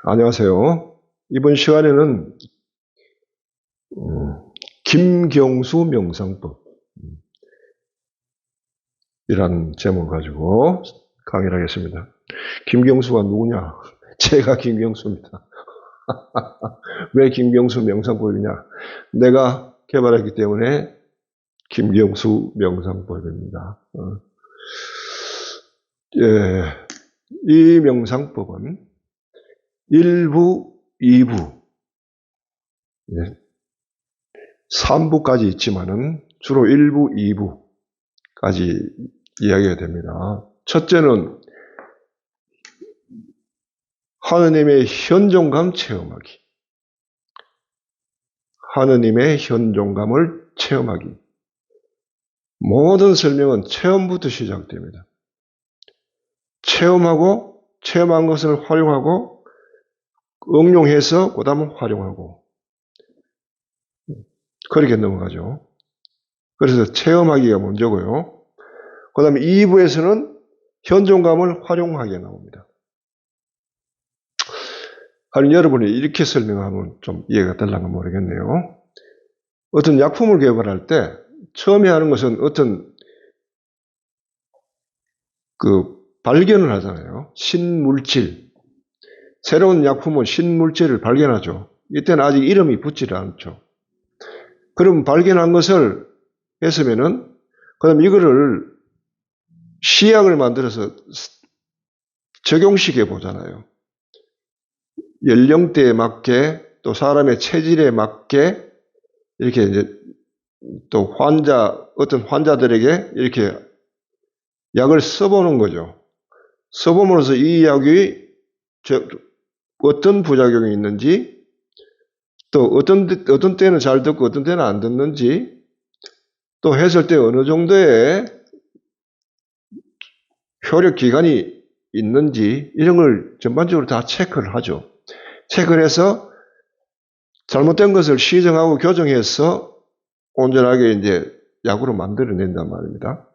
안녕하세요. 이번 시간에는 김경수 명상법 이라는 제목을 가지고 강의를 하겠습니다. 김경수가 누구냐? 제가 김경수입니다. 왜 김경수 명상법이냐? 내가 개발했기 때문에 김경수 명상법입니다. 예, 이 명상법은 1부, 2부, 3부까지 있지만은 주로 1부, 2부까지 이야기가 됩니다. 첫째는 하느님의 현존감 체험하기. 하느님의 현존감을 체험하기. 모든 설명은 체험부터 시작됩니다. 체험하고 체험한 것을 활용하고 응용해서 그 다음은 활용하고 그렇게 넘어가죠. 그래서 체험하기가 먼저고요. 그 다음에 2부에서는 현존감을 활용하게 나옵니다. 아니, 여러분이 이렇게 설명하면 좀 이해가 될란가 모르겠네요. 어떤 약품을 개발할 때 처음에 하는 것은 어떤 발견을 하잖아요. 신물질. 새로운 약품은 신물질을 발견하죠. 이때는 아직 이름이 붙지 않죠. 그럼 발견한 것을 했으면은, 그 다음 이거를 시약을 만들어서 적용시켜 보잖아요. 연령대에 맞게 또 사람의 체질에 맞게 이렇게 이제 또 어떤 환자들에게 이렇게 약을 써보는 거죠. 써봄으로써 이 약이 어떤 부작용이 있는지, 또 어떤 때는 잘 듣고 어떤 때는 안 듣는지, 또 했을 때 어느 정도의 효력 기간이 있는지, 이런 걸 전반적으로 다 체크를 하죠. 체크를 해서 잘못된 것을 시정하고 교정해서 온전하게 이제 약으로 만들어낸단 말입니다.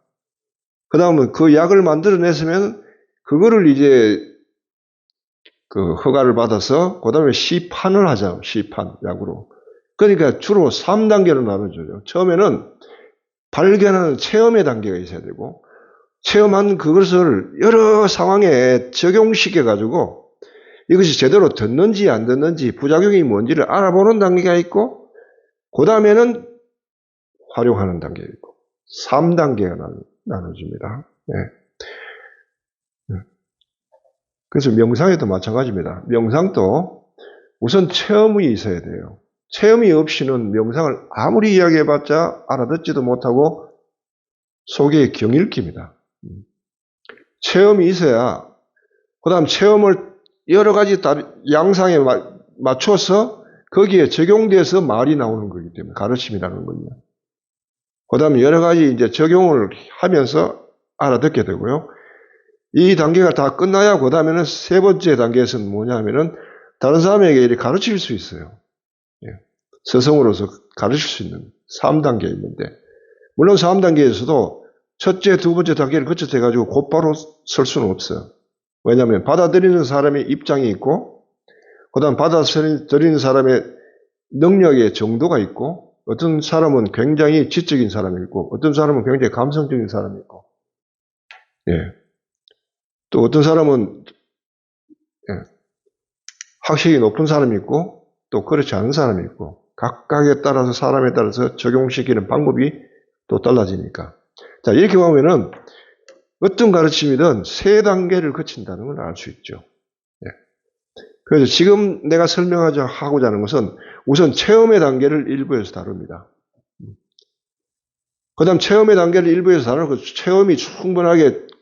그 다음은 그 약을 만들어냈으면 그거를 이제 허가를 받아서 그 다음에 시판을 하죠. 시판 약으로. 그러니까 주로 3단계로 나눠져요. 처음에는 발견하는 체험의 단계가 있어야 되고, 체험한 그것을 여러 상황에 적용시켜 가지고 이것이 제대로 듣는지 안 듣는지 부작용이 뭔지를 알아보는 단계가 있고, 그 다음에는 활용하는 단계가 있고 3단계가 나눠집니다. 네. 그래서 명상에도 마찬가지입니다. 명상도 우선 체험이 있어야 돼요. 체험이 없이는 명상을 아무리 이야기해봤자 알아듣지도 못하고 속에 경일깁니다. 체험이 있어야 그 다음 체험을 여러 가지 양상에 맞춰서 거기에 적용돼서 말이 나오는 거기 때문에 가르침이라는 거예요. 그 다음에 여러 가지 이제 적용을 하면서 알아듣게 되고요. 이 단계가 다 끝나야 그 다음에는 세 번째 단계에서는 뭐냐면은 다른 사람에게 이렇게 가르칠 수 있어요. 스승으로서 가르칠 수 있는 3단계 있는데, 물론 3단계에서도 첫째, 두 번째 단계를 거쳐서 해가지고 곧바로 설 수는 없어요. 왜냐하면 받아들이는 사람의 입장이 있고, 그 다음 받아들이는 사람의 능력의 정도가 있고, 어떤 사람은 굉장히 지적인 사람이 있고, 어떤 사람은 굉장히 감성적인 사람이 있고, 또 어떤 사람은 학식이 높은 사람이 있고, 또 그렇지 않은 사람이 있고, 각각에 따라서 사람에 따라서 적용시키는 방법이 또 달라지니까. 자, 이렇게 보면은 어떤 가르침이든 세 단계를 거친다는 걸 알 수 있죠. 그래서 지금 내가 설명하고자 하는 것은 우선 체험의 단계를 일부에서 다룹니다. 그 다음 체험의 단계를 일부에서 다루고 체험이 충분하게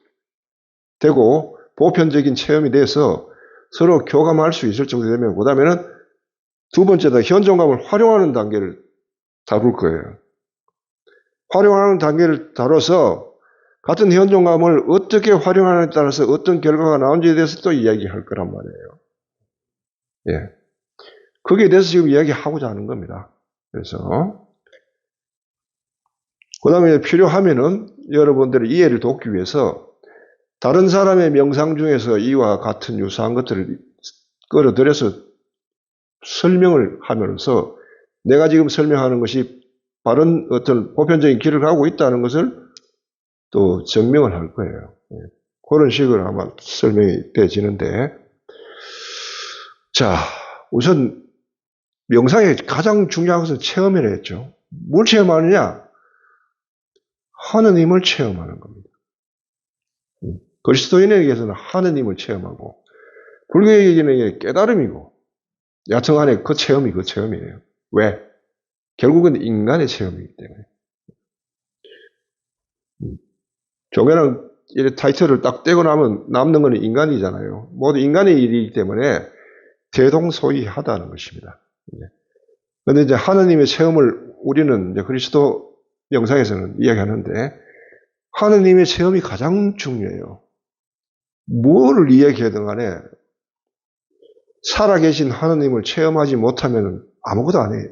되고 보편적인 체험이 돼서 서로 교감할 수 있을 정도 되면 그 다음에는 두 번째다 현존감을 활용하는 단계를 다룰 거예요. 활용하는 단계를 다뤄서 같은 현존감을 어떻게 활용하느냐에 따라서 어떤 결과가 나온지에 대해서 또 이야기할 거란 말이에요. 거기에 대해서 지금 이야기하고자 하는 겁니다. 그래서 그 다음에 필요하면은 여러분들의 이해를 돕기 위해서 다른 사람의 명상 중에서 이와 같은 유사한 것들을 끌어들여서 설명을 하면서 내가 지금 설명하는 것이 바른 어떤 보편적인 길을 가고 있다는 것을 또 증명을 할 거예요. 그런 식으로 아마 설명이 되어지는데, 자, 우선 명상의 가장 중요한 것은 체험이라 했죠. 뭘 체험하느냐? 하느님을 체험하는 겁니다. 그리스도인에게서는 하느님을 체험하고, 불교에게는 깨달음이고, 여하튼 간에 그 체험이에요. 왜? 결국은 인간의 체험이기 때문에. 종교는 이 타이틀을 딱 떼고 나면 남는 것은 인간이잖아요. 모두 인간의 일이기 때문에 대동소이하다는 것입니다. 그런데 이제 하느님의 체험을 우리는 이제 그리스도 명상에서는 이야기하는데, 하느님의 체험이 가장 중요해요. 무엇을 이야기하든 간에 살아계신 하느님을 체험하지 못하면 아무것도 안 해요.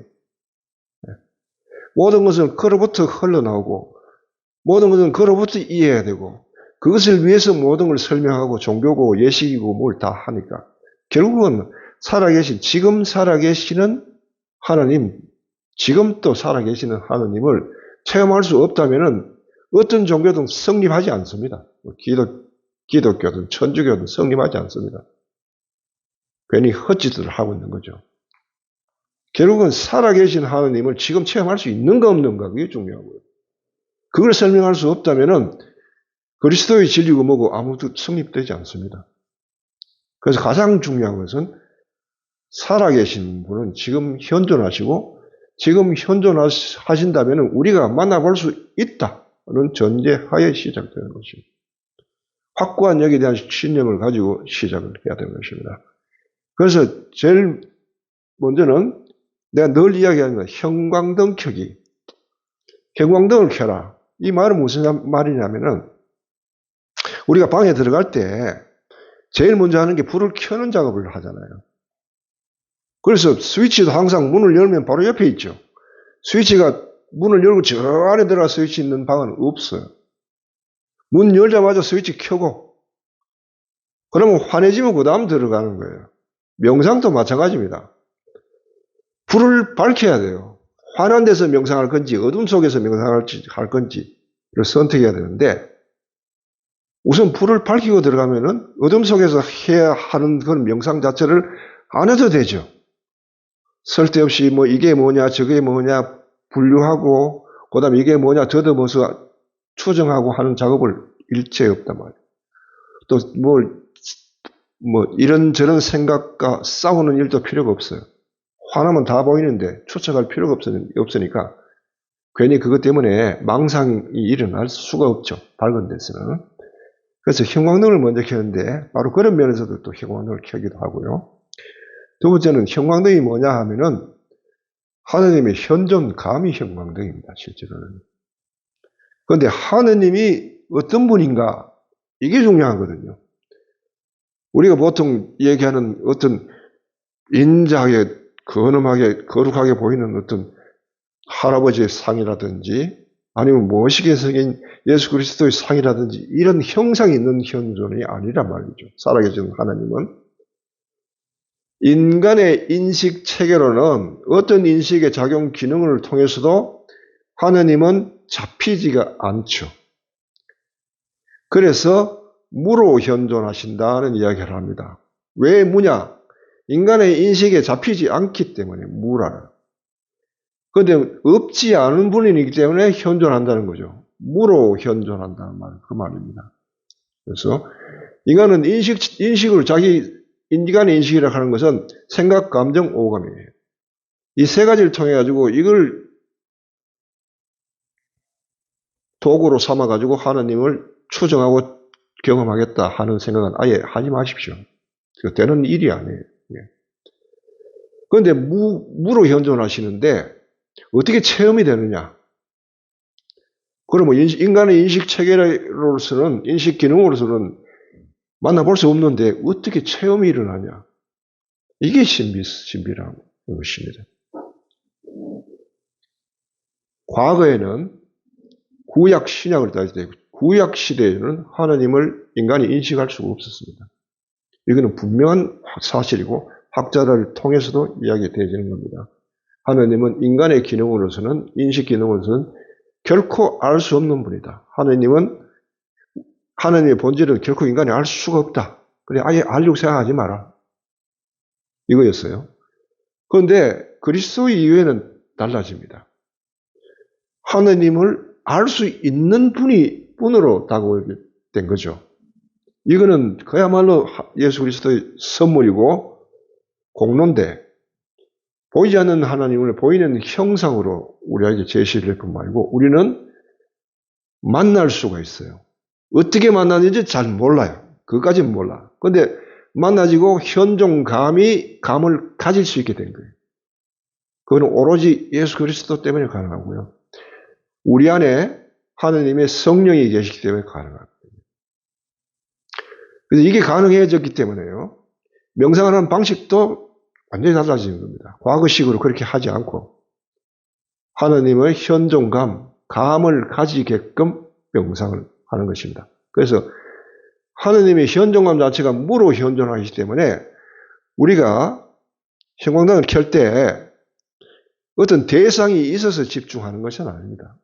모든 것은 그로부터 흘러나오고, 모든 것은 그로부터 이해해야 되고, 그것을 위해서 모든 걸 설명하고 종교고 예식이고 뭘 다 하니까 결국은 지금 살아계시는 하나님, 지금 또 살아계시는 하나님을 체험할 수 없다면 어떤 종교든 성립하지 않습니다. 기독교든 천주교든 성립하지 않습니다. 괜히 헛짓을 하고 있는 거죠. 결국은 살아계신 하나님을 지금 체험할 수 있는가 없는가, 그게 중요하고요. 그걸 설명할 수 없다면 그리스도의 진리고 뭐고 아무도 성립되지 않습니다. 그래서 가장 중요한 것은 살아계신 분은 지금 현존하시고, 지금 현존하신다면 우리가 만나볼 수 있다는 전제하에 시작되는 것입니다. 확고한 여기에 대한 신념을 가지고 시작을 해야 되는 것입니다. 그래서 제일 먼저는 내가 늘 이야기하는 건 형광등 켜기. 형광등을 켜라. 이 말은 무슨 말이냐면은 우리가 방에 들어갈 때 제일 먼저 하는 게 불을 켜는 작업을 하잖아요. 그래서 스위치도 항상 문을 열면 바로 옆에 있죠. 스위치가 문을 열고 저 안에 들어가 스위치 있는 방은 없어요. 문 열자마자 스위치 켜고, 그러면 환해지면 그 다음 들어가는 거예요. 명상도 마찬가지입니다. 불을 밝혀야 돼요. 환한 데서 명상할 건지 어둠 속에서 명상할 건지를 선택해야 되는데, 우선 불을 밝히고 들어가면은 어둠 속에서 해야 하는 그런 명상 자체를 안 해도 되죠. 쓸데없이 뭐 이게 뭐냐 저게 뭐냐 분류하고 그 다음에 이게 뭐냐 더듬어서 추정하고 하는 작업을 일체 없단 말이에요. 또 뭐 이런저런 생각과 싸우는 일도 필요가 없어요. 화나면 다 보이는데 추측할 필요가 없으니까 괜히 그것 때문에 망상이 일어날 수가 없죠. 밝은 데서는. 그래서 형광등을 먼저 켜는데 바로 그런 면에서도 또 형광등을 켜기도 하고요. 두 번째는 형광등이 뭐냐 하면은 하느님의 현존감이 형광등입니다. 실제로는. 그런데 하느님이 어떤 분인가, 이게 중요하거든요. 우리가 보통 얘기하는 어떤 인자하게 근엄하게 거룩하게 보이는 어떤 할아버지의 상이라든지 아니면 멋있게 생긴 예수 그리스도의 상이라든지 이런 형상이 있는 현존이 아니란 말이죠. 살아계신 하나님은. 인간의 인식 체계로는 어떤 인식의 작용 기능을 통해서도 하느님은 잡히지가 않죠. 그래서 무로 현존하신다는 이야기를 합니다. 왜 무냐? 인간의 인식에 잡히지 않기 때문에 무라는. 그런데 없지 않은 분이기 때문에 현존한다는 거죠. 무로 현존한다는 말, 그 말입니다. 그래서 인간은 인식을 인간의 인식이라고 하는 것은 생각, 감정, 오감이에요. 이 세 가지를 통해 가지고 이걸 도구로 삼아 가지고 하나님을 추정하고 경험하겠다 하는 생각은 아예 하지 마십시오. 그 되는 일이 아니에요. 그런데 무로 현존하시는데 어떻게 체험이 되느냐? 그러면 인간의 인식 체계로서는, 인식 기능으로서는 만나볼 수 없는데 어떻게 체험이 일어나냐? 이게 신비라는 것입니다. 과거에는 구약 신약을 따질 때 구약 시대에는 하나님을 인간이 인식할 수가 없었습니다. 이거는 분명한 사실이고 학자를 통해서도 이야기되어지는 겁니다. 하느님은 인간의 기능으로서는, 인식 기능으로서는 결코 알 수 없는 분이다. 하느님의 본질은 결코 인간이 알 수가 없다. 그래, 아예 알려고 생각하지 마라. 이거였어요. 그런데 그리스도 이후에는 달라집니다. 하느님을 알 수 있는 분으로 다가오게 된 거죠. 이거는 그야말로 예수 그리스도의 선물이고 공로인데, 보이지 않는 하나님을 보이는 형상으로 우리에게 제시를 했고 말고, 우리는 만날 수가 있어요. 어떻게 만나는지 잘 몰라요. 그것까지는 몰라. 그런데 만나지고 감을 가질 수 있게 된 거예요. 그건 오로지 예수 그리스도 때문에 가능하고요. 우리 안에 하느님의 성령이 계시기 때문에 가능합니다. 그래서 이게 가능해졌기 때문에요. 명상하는 방식도 완전히 달라지는 겁니다. 과거식으로 그렇게 하지 않고 하느님의 감을 가지게끔 명상을 하는 것입니다. 그래서 하느님의 현존감 자체가 무로 현존하기 때문에 우리가 형광등을 켤 때 어떤 대상이 있어서 집중하는 것은 아닙니다.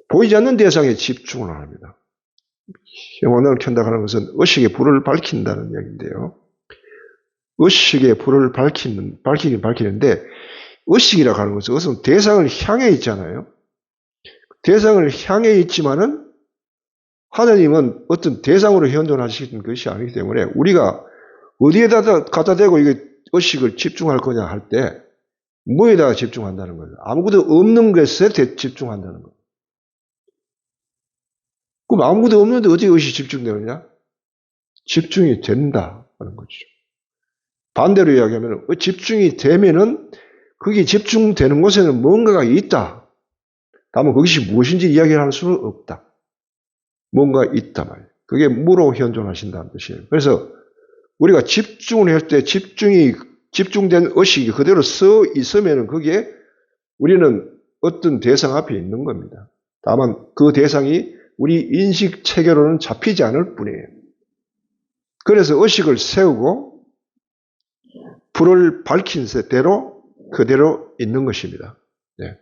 보이지 않는 대상에 집중을 합니다. 형광등을 켠다는 것은 의식의 불을 밝힌다는 이야기인데요. 의식의 불을 밝히는데, 의식이라고 하는 것은 대상을 향해 있잖아요. 대상을 향해 있지만은 하느님은 어떤 대상으로 현존하시는 것이 아니기 때문에 우리가 어디에다 갖다 대고 이게 의식을 집중할 거냐 할 때 뭐에다가 집중한다는 거예요. 아무것도 없는 것에 집중한다는 거예요. 그럼 아무것도 없는데 어떻게 의식이 집중되느냐? 집중이 된다 하는 거죠. 반대로 이야기하면 집중이 되면은 그게 집중되는 곳에는 뭔가가 있다. 다만 그것이 무엇인지 이야기를 할 수는 없다. 뭔가 있다 말이에요. 그게 무로 현존하신다는 뜻이에요. 그래서 우리가 집중을 할 때 집중된 의식이 그대로 서 있으면 거기에 우리는 어떤 대상 앞에 있는 겁니다. 다만 그 대상이 우리 인식 체계로는 잡히지 않을 뿐이에요. 그래서 의식을 세우고 불을 밝힌 대로 그대로 있는 것입니다. 네.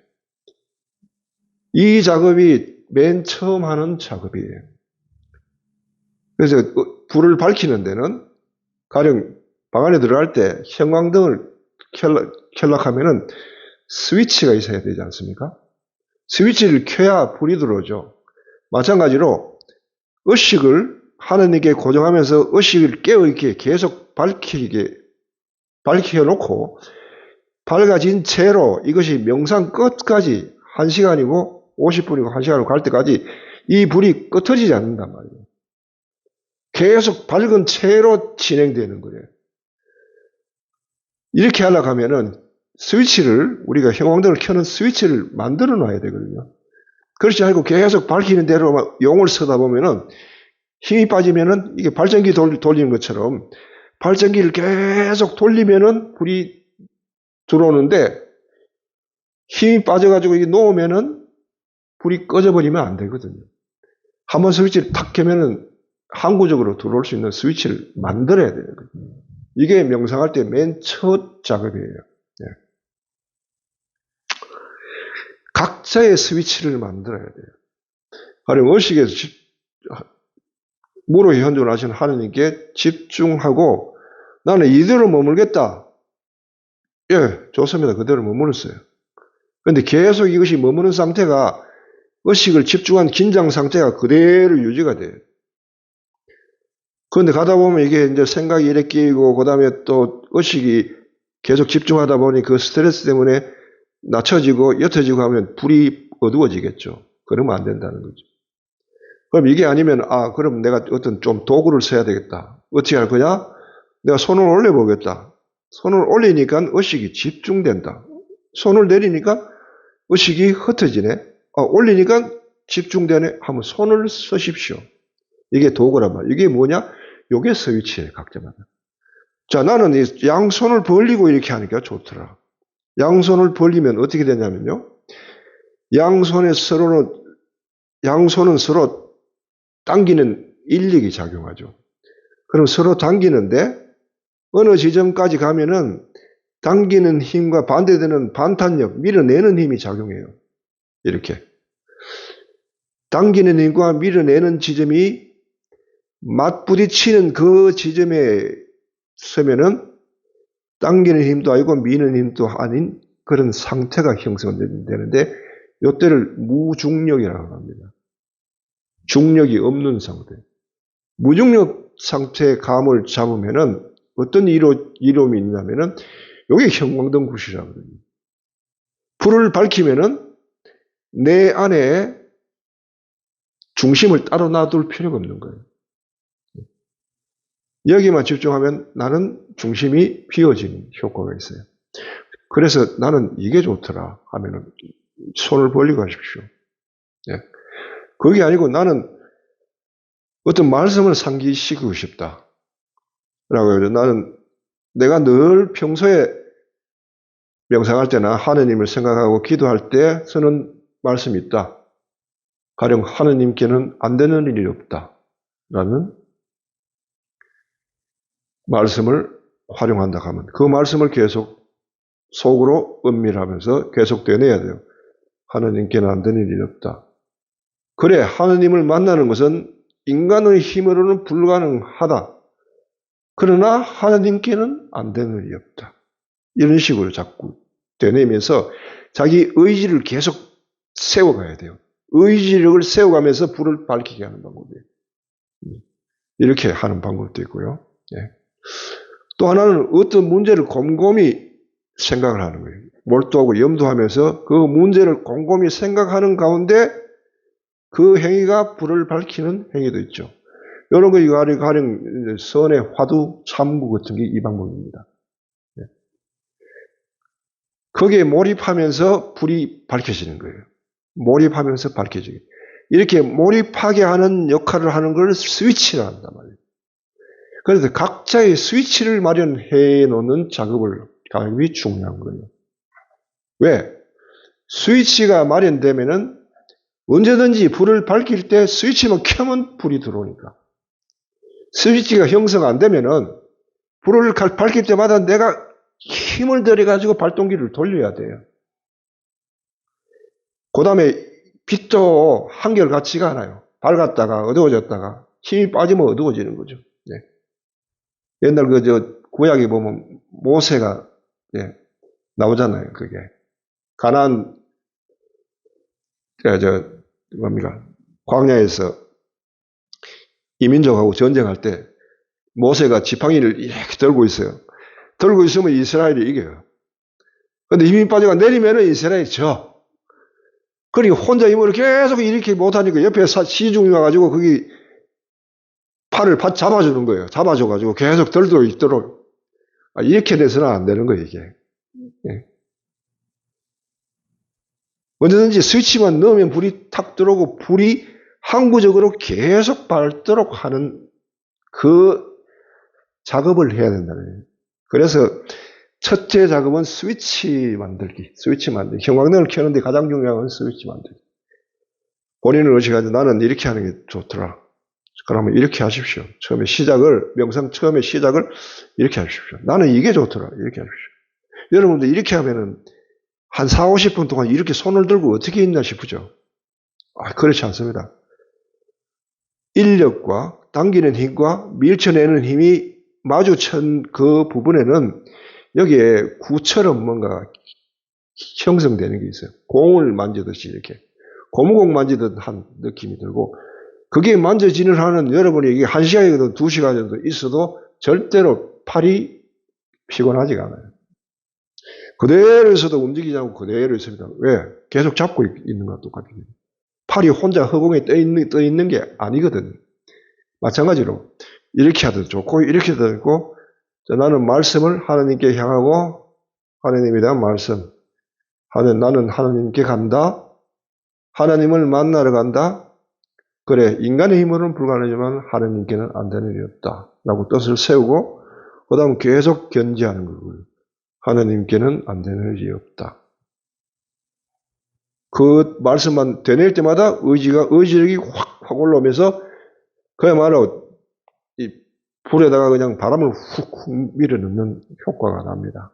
이 작업이 맨 처음 하는 작업이에요. 그래서 불을 밝히는 데는 가령 방 안에 들어갈 때 형광등을 켜려고 하면은 스위치가 있어야 되지 않습니까? 스위치를 켜야 불이 들어오죠. 마찬가지로 의식을 하느님께 고정하면서 의식을 깨어있게 계속 밝혀놓고 밝아진 채로 이것이 명상 끝까지 1시간이고 50분이고 1시간으로 갈 때까지 이 불이 끄트지지 않는단 말이에요. 계속 밝은 채로 진행되는 거예요. 이렇게 하려고 하면은 우리가 형광등을 켜는 스위치를 만들어 놔야 되거든요. 그렇지 않고 계속 밝히는 대로 용을 쓰다 보면은 힘이 빠지면은 이게 발전기 돌리는 것처럼 발전기를 계속 돌리면은 불이 들어오는데 힘이 빠져가지고 이게 놓으면은 불이 꺼져버리면 안 되거든요. 한번 스위치를 탁 켜면은 항구적으로 들어올 수 있는 스위치를 만들어야 되거든요. 이게 명상할 때 맨 첫 작업이에요. 네. 각자의 스위치를 만들어야 돼요. 가령 의식에서 무로 현존하신 하느님께 집중하고 나는 이대로 머물겠다. 예, 좋습니다. 그대로 머물었어요. 그런데 계속 이것이 머무는 상태가 의식을 집중한 긴장 상태가 그대로 유지가 돼요. 그런데 가다 보면 이게 이제 생각이 이래 끼고, 그 다음에 또 의식이 계속 집중하다 보니 그 스트레스 때문에 낮춰지고 옅어지고 하면 불이 어두워지겠죠. 그러면 안 된다는 거죠. 그럼 이게 아니면, 그럼 내가 어떤 좀 도구를 써야 되겠다. 어떻게 할 거냐? 내가 손을 올려보겠다. 손을 올리니까 의식이 집중된다. 손을 내리니까 의식이 흩어지네. 올리니까 집중되네. 하면 손을 쓰십시오. 이게 도구란 말이에요. 이게 뭐냐? 이게 스위치예요, 각자마다. 자, 나는 양손을 벌리고 이렇게 하니까 좋더라. 양손을 벌리면 어떻게 되냐면요. 양손은 서로 당기는 인력이 작용하죠. 그럼 서로 당기는데 어느 지점까지 가면은 당기는 힘과 반대되는 반탄력, 밀어내는 힘이 작용해요. 이렇게. 당기는 힘과 밀어내는 지점이 맞부딪히는 그 지점에 서면은 당기는 힘도 아니고 미는 힘도 아닌 그런 상태가 형성되는데 이때를 무중력이라고 합니다. 중력이 없는 상태. 무중력 상태의 감을 잡으면은 어떤 이론이 있냐면은 이게 형광등굿이라거든요. 불을 밝히면은 내 안에 중심을 따로 놔둘 필요가 없는 거예요. 여기만 집중하면 나는 중심이 비워지는 효과가 있어요. 그래서 나는 이게 좋더라 하면은 손을 벌리고 하십시오. 예. 그게 아니고 나는 어떤 말씀을 상기시키고 싶다. 라고 해요. 나는 내가 늘 평소에 명상할 때나 하느님을 생각하고 기도할 때 쓰는 말씀이 있다. 가령 하느님께는 안 되는 일이 없다. 라는 말씀을 활용한다 하면 그 말씀을 계속 속으로 은밀하면서 계속 되뇌야 돼요. 하느님께는 안 되는 일이 없다. 그래, 하느님을 만나는 것은 인간의 힘으로는 불가능하다. 그러나 하느님께는 안 되는 일이 없다. 이런 식으로 자꾸 되뇌면서 자기 의지를 계속 세워가야 돼요. 의지력을 세워가면서 불을 밝히게 하는 방법이에요. 이렇게 하는 방법도 있고요. 예. 또 하나는 어떤 문제를 곰곰이 생각을 하는 거예요. 몰두하고 염두하면서 그 문제를 곰곰이 생각하는 가운데 그 행위가 불을 밝히는 행위도 있죠. 이런 거 가령 선의 화두, 참구 같은 게 이 방법입니다. 예. 거기에 몰입하면서 불이 밝혀지는 거예요. 몰입하면서 밝혀지게. 이렇게 몰입하게 하는 역할을 하는 걸 스위치라 한단 말이에요. 그래서 각자의 스위치를 마련해 놓는 작업이 중요한 거예요. 왜? 스위치가 마련되면은 언제든지 불을 밝힐 때 스위치만 켜면 불이 들어오니까. 스위치가 형성 안 되면은 불을 밝힐 때마다 내가 힘을 들여가지고 발동기를 돌려야 돼요. 그 다음에 빛도 한결같지가 않아요. 밝았다가 어두워졌다가 힘이 빠지면 어두워지는 거죠. 네. 옛날 구약에 보면 모세가 나오잖아요. 그게 가나안 광야에서 이민족하고 전쟁할 때 모세가 지팡이를 이렇게 들고 있어요. 들고 있으면 이스라엘이 이겨요. 근데 힘이 빠져가 내리면은 이스라엘이 져. 그러니까 혼자 힘으로 계속 이렇게 못하니까 옆에 시중이 와가지고 거기 팔을 잡아주는 거예요. 잡아줘가지고 계속 들고 있도록. 이렇게 돼서는 안 되는 거예요, 이게. 예. 언제든지 스위치만 넣으면 불이 탁 들어오고 불이 항구적으로 계속 밝도록 하는 그 작업을 해야 된다는 거예요. 그래서 첫째 작업은 스위치 만들기. 형광등을 켜는데 가장 중요한 건 스위치 만들기. 본인을 의식하지 나는 이렇게 하는 게 좋더라. 그러면 이렇게 하십시오. 명상 처음에 시작을 이렇게 하십시오. 나는 이게 좋더라. 이렇게 하십시오. 여러분들 이렇게 하면은 한 4, 50분 동안 이렇게 손을 들고 어떻게 있나 싶으죠? 그렇지 않습니다. 인력과 당기는 힘과 밀쳐내는 힘이 마주친 그 부분에는 여기에 구처럼 뭔가 형성되는 게 있어요. 공을 만지듯이 이렇게. 고무공 만지듯 한 느낌이 들고 그게 만져지는 한은 여러분이 이게 1시간이든 2시간이든 있어도 절대로 팔이 피곤하지가 않아요. 그대로 있어도 움직이지 않고 그대로 있습니다. 왜? 계속 잡고 있는 것과 똑같아요. 팔이 혼자 허공에 떠 있는 게 아니거든요. 마찬가지로 이렇게 하도 좋고 이렇게 하도 좋고 나는 말씀을 하나님께 향하고 하나님에 대한 말씀 나는 하나님께 간다. 하나님을 만나러 간다. 그래 인간의 힘으로는 불가능하지만 하나님께는 안 되는 일이 없다. 라고 뜻을 세우고 그 다음 계속 견지하는 거고요. 하나님께는 안 되는 일이 없다. 그 말씀만 되뇌일 때마다 의지력이 확 올라오면서 그야말로 이 불에다가 그냥 바람을 훅훅 밀어넣는 효과가 납니다.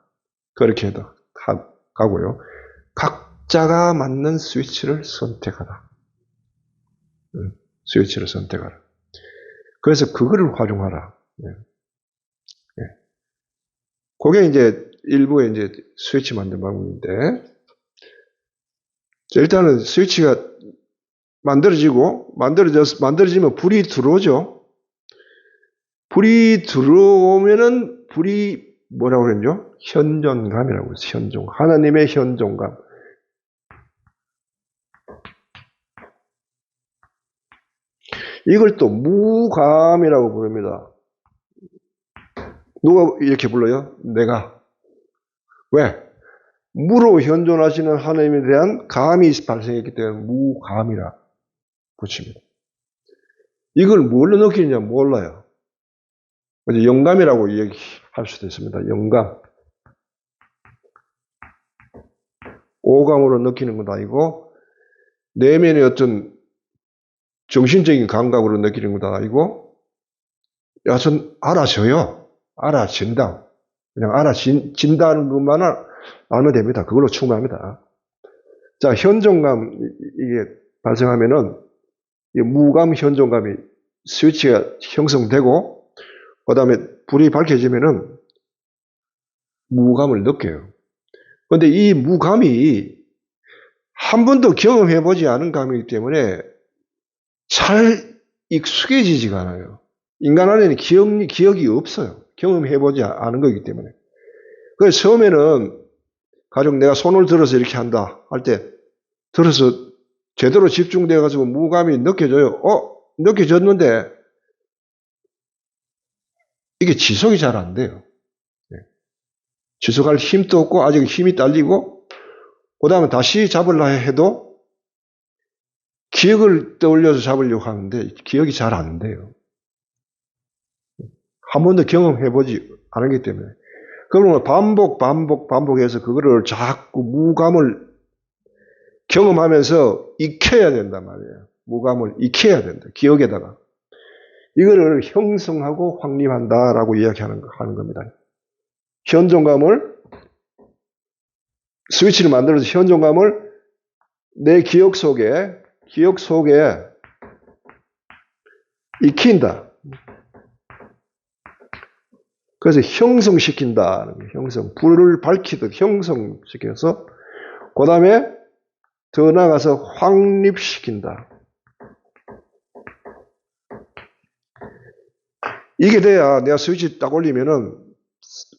그렇게 해도 가고요. 각자가 맞는 스위치를 선택하라. 스위치를 선택하라. 그래서 그거를 활용하라. 그게 이제 일부의 이제 스위치 만든 방법인데, 일단은 스위치가 만들어지면 불이 들어오죠. 불이 들어오면은 불이 뭐라고 그랬죠? 현존감이라고 했어요. 현존감. 하나님의 현존감. 이걸 또 무감이라고 부릅니다. 누가 이렇게 불러요? 내가. 왜? 무로 현존하시는 하나님에 대한 감이 발생했기 때문에 무감이라 붙입니다. 이걸 뭘로 느끼느냐 몰라요. 영감이라고 얘기할 수도 있습니다. 영감. 오감으로 느끼는 건 아니고 내면의 어떤 정신적인 감각으로 느끼는 건 아니고 여하튼 알아져요. 알아진다. 그냥 알아진다는 것만 알면 됩니다. 그걸로 충분합니다. 자, 현존감 이게 발생하면은 무감 현존감이 스위치가 형성되고 그 다음에 불이 밝혀지면은 무감을 느껴요. 그런데 이 무감이 한 번도 경험해보지 않은 감이기 때문에 잘 익숙해지지가 않아요. 인간 안에는 기억이 없어요. 경험해보지 않은 거기 때문에. 그래서 처음에는 가령 내가 손을 들어서 이렇게 한다 할 때 들어서 제대로 집중돼가지고 무감이 느껴져요. 느껴졌는데 이게 지속이 잘 안 돼요. 지속할 힘도 없고 아직 힘이 딸리고 그 다음에 다시 잡으려 해도 기억을 떠올려서 잡으려고 하는데 기억이 잘 안 돼요. 한 번도 경험해보지 않았기 때문에. 그러면 반복해서 그거를 자꾸 무감을 경험하면서 익혀야 된단 말이에요. 무감을 익혀야 된다. 기억에다가. 이거를 형성하고 확립한다라고 이야기하는 겁니다. 현존감을, 스위치를 만들어서 현존감을 내 기억 속에 익힌다. 그래서 형성시킨다. 불을 밝히듯 형성시켜서 그 다음에 더 나아가서 확립시킨다. 이게 돼야 내가 스위치 딱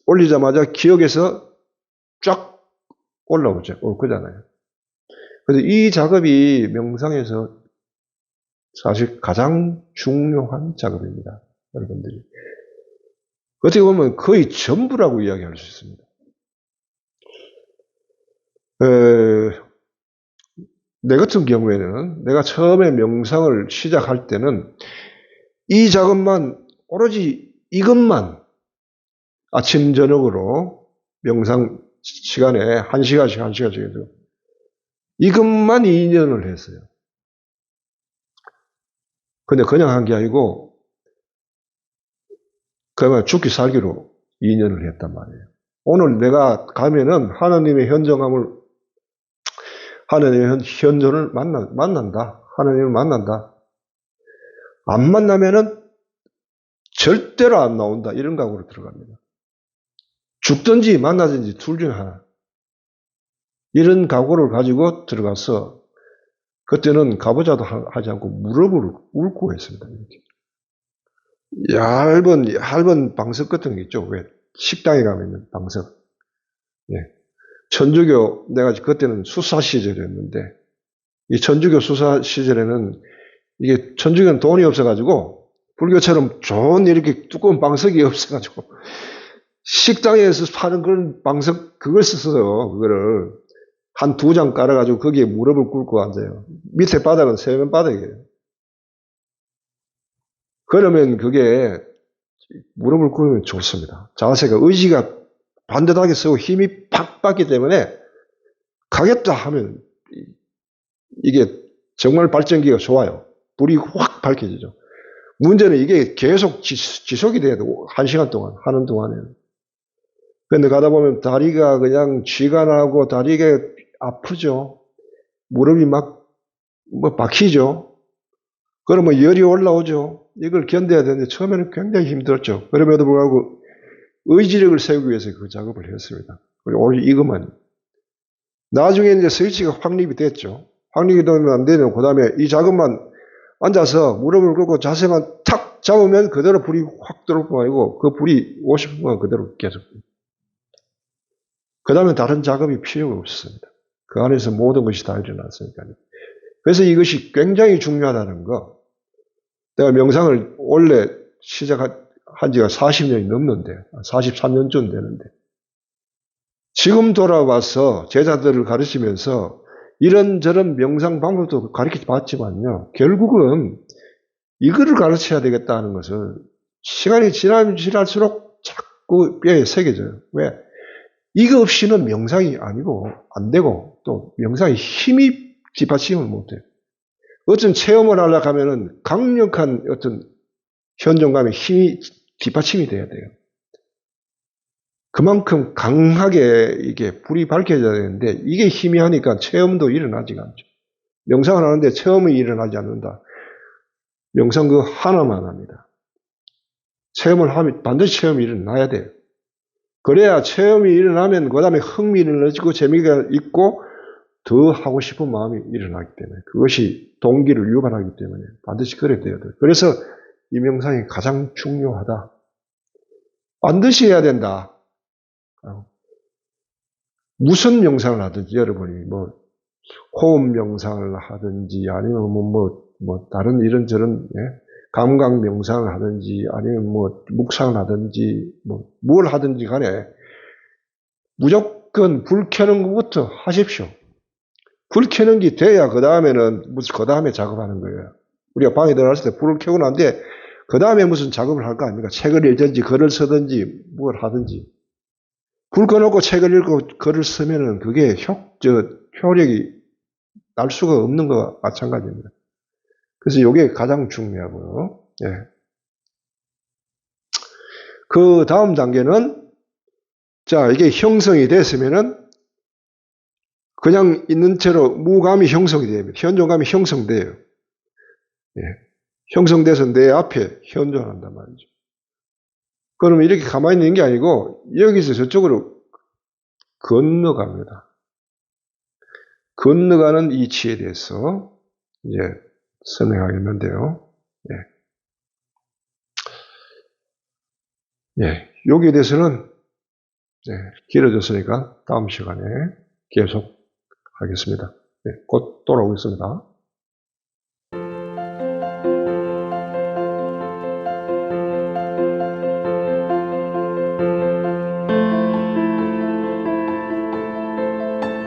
올리자마자 기억에서 쫙 올라오죠. 그잖아요. 그래서 이 작업이 명상에서 사실 가장 중요한 작업입니다. 여러분들이. 어떻게 보면 거의 전부라고 이야기할 수 있습니다. 내 같은 경우에는 내가 처음에 명상을 시작할 때는 이 작업만 오로지 이것만 아침 저녁으로 명상 시간에 1시간씩 해서 이것만 2년을 했어요. 근데 그냥 한 게 아니고 그야말로 죽기 살기로 2년을 했단 말이에요. 오늘 내가 가면은 하나님의 현존을 만난다. 하나님을 만난다. 안 만나면은 절대로 안 나온다. 이런 각오로 들어갑니다. 죽든지 만나든지 둘 중에 하나. 이런 각오를 가지고 들어가서 그때는 가보자도 하지 않고 무릎을 꿇고 했습니다. 이렇게. 얇은 방석 같은 게 있죠. 왜? 식당에 가면 있는 방석. 예. 천주교, 내가 그때는 수사 시절이었는데, 이 천주교 수사 시절에는 이게 천주교는 돈이 없어가지고, 불교처럼 좋은 이렇게 두꺼운 방석이 없어가지고, 식당에서 파는 그런 방석, 그걸 썼어요. 그거를. 한 2장 깔아가지고 거기에 무릎을 꿇고 앉아요. 밑에 바닥은 세면 바닥이에요. 그러면 그게 무릎을 꿇으면 좋습니다. 자세가 의지가 반듯하게 서고 힘이 팍 받기 때문에 가겠다 하면 이게 정말 발전기가 좋아요. 불이 확 밝혀지죠. 문제는 이게 계속 지속이 돼야 돼. 1시간 동안 하는 동안에는. 근데 가다 보면 다리가 그냥 쥐가 나고 다리가 아프죠. 무릎이 막 뭐 박히죠. 그러면 열이 올라오죠. 이걸 견뎌야 되는데 처음에는 굉장히 힘들었죠. 그럼에도 불구하고 의지력을 세우기 위해서 그 작업을 했습니다. 그리고 오히려 이것만. 나중에 이제 스위치가 확립이 됐죠. 확립이 되면 안 되면 그 다음에 이 작업만 앉아서 무릎을 꿇고 자세만 탁 잡으면 그대로 불이 확 들어올 뿐 아니고 그 불이 50분간 그대로 계속. 그 다음에 다른 작업이 필요가 없습니다. 그 안에서 모든 것이 다 일어났으니까요. 그래서 이것이 굉장히 중요하다는 거. 내가 명상을 원래 시작한 지가 40년이 넘는데, 43년쯤 되는데, 지금 돌아와서 제자들을 가르치면서 이런저런 명상 방법도 가르쳐 봤지만요, 결국은 이거를 가르쳐야 되겠다는 것을 시간이 지나면 지날수록 자꾸 뼈에 새겨져요. 왜? 이거 없이는 명상이 아니고 안 되고 또 명상의 힘이 뒷받침을 못해요. 어떤 체험을 하려고 하면은 강력한 어떤 현존감의 힘이 뒷받침이 돼야 돼요. 그만큼 강하게 이게 불이 밝혀져야 되는데 이게 희미하니까 체험도 일어나지가 않죠. 명상을 하는데 체험이 일어나지 않는다. 명상 그 하나만 합니다. 체험을 하면 반드시 체험이 일어나야 돼요. 그래야 체험이 일어나면 그 다음에 흥미를 느끼고 재미가 있고 더 하고 싶은 마음이 일어나기 때문에 그것이 동기를 유발하기 때문에 반드시 그래야 돼요. 그래서 이 명상이 가장 중요하다. 반드시 해야 된다. 무슨 명상을 하든지 여러분이 뭐 호흡 명상을 하든지 아니면 뭐 다른 이런저런 감각 명상을 하든지 아니면 뭐 묵상을 하든지 뭐 뭘 하든지 간에 무조건 불 켜는 것부터 하십시오. 불 켜는 게 돼야 그 다음에는 무슨 그 다음에 작업하는 거예요. 우리가 방에 들어갔을 때 불을 켜고 난데 그 다음에 무슨 작업을 할 거 아닙니까? 책을 읽든지 글을 쓰든지 뭘 하든지. 불 꺼놓고 책을 읽고 글을 쓰면은 그게 효력이 날 수가 없는 것과 마찬가지입니다. 그래서 이게 가장 중요하고요. 예. 그 다음 단계는 자 이게 형성이 됐으면은 그냥 있는 채로 무감이 형성이 됩니다. 현존감이 형성돼요. 예. 형성돼서 내 앞에 현존한단 말이죠. 그러면 이렇게 가만히 있는 게 아니고 여기서 저쪽으로 건너갑니다. 건너가는 이치에 대해서 이제 설명하겠는데요. 예. 여기에 대해서는 길어졌으니까 다음 시간에 계속 하겠습니다. 곧 돌아오겠습니다.